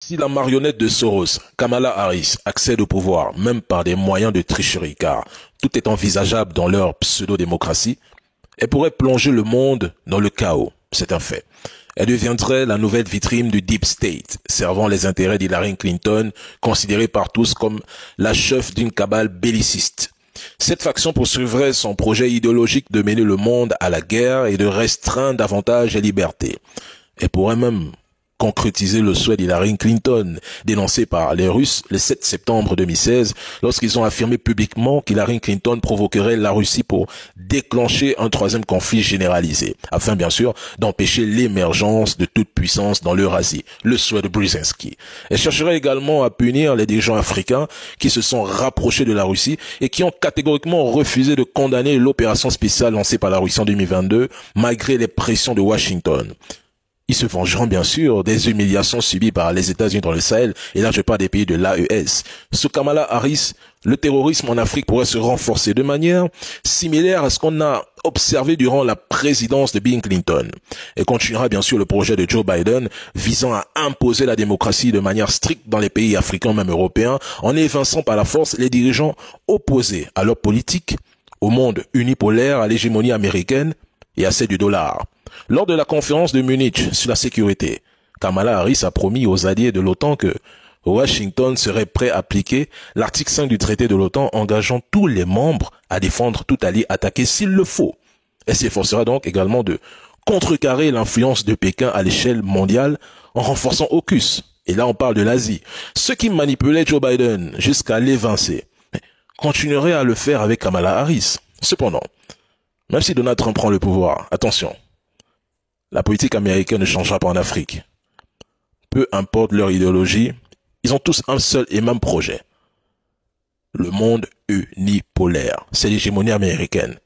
Si la marionnette de Soros, Kamala Harris, accède au pouvoir, même par des moyens de tricherie, car tout est envisageable dans leur pseudo-démocratie, elle pourrait plonger le monde dans le chaos. C'est un fait. Elle deviendrait la nouvelle vitrine du Deep State, servant les intérêts d'Hillary Clinton, considérée par tous comme la chef d'une cabale belliciste. Cette faction poursuivrait son projet idéologique de mener le monde à la guerre et de restreindre davantage les libertés. Elle pourrait même concrétiser le souhait d'Hillary Clinton, dénoncé par les Russes le 7 septembre 2016, lorsqu'ils ont affirmé publiquement qu'Hillary Clinton provoquerait la Russie pour déclencher un troisième conflit généralisé, afin bien sûr d'empêcher l'émergence de toute puissance dans l'Eurasie, le souhait de Brzezinski. Elle chercherait également à punir les dirigeants africains qui se sont rapprochés de la Russie et qui ont catégoriquement refusé de condamner l'opération spéciale lancée par la Russie en 2022, malgré les pressions de Washington. Ils se vengeront bien sûr des humiliations subies par les États-Unis dans le Sahel, et là je parle des pays de l'AES. Sous Kamala Harris, le terrorisme en Afrique pourrait se renforcer de manière similaire à ce qu'on a observé durant la présidence de Bill Clinton. Et continuera bien sûr le projet de Joe Biden visant à imposer la démocratie de manière stricte dans les pays africains, même européens, en évinçant par la force les dirigeants opposés à leur politique, au monde unipolaire, à l'hégémonie américaine et à celle du dollar. Lors de la conférence de Munich sur la sécurité, Kamala Harris a promis aux alliés de l'OTAN que Washington serait prêt à appliquer l'article 5 du traité de l'OTAN, engageant tous les membres à défendre tout allié attaqué s'il le faut. Elle s'efforcera donc également de contrecarrer l'influence de Pékin à l'échelle mondiale en renforçant AUKUS. Et là on parle de l'Asie. Ceux qui manipulaient Joe Biden jusqu'à l'évincer continueraient à le faire avec Kamala Harris. Cependant, même si Donald Trump prend le pouvoir, attention, la politique américaine ne changera pas en Afrique. Peu importe leur idéologie, ils ont tous un seul et même projet. Le monde unipolaire, c'est l'hégémonie américaine.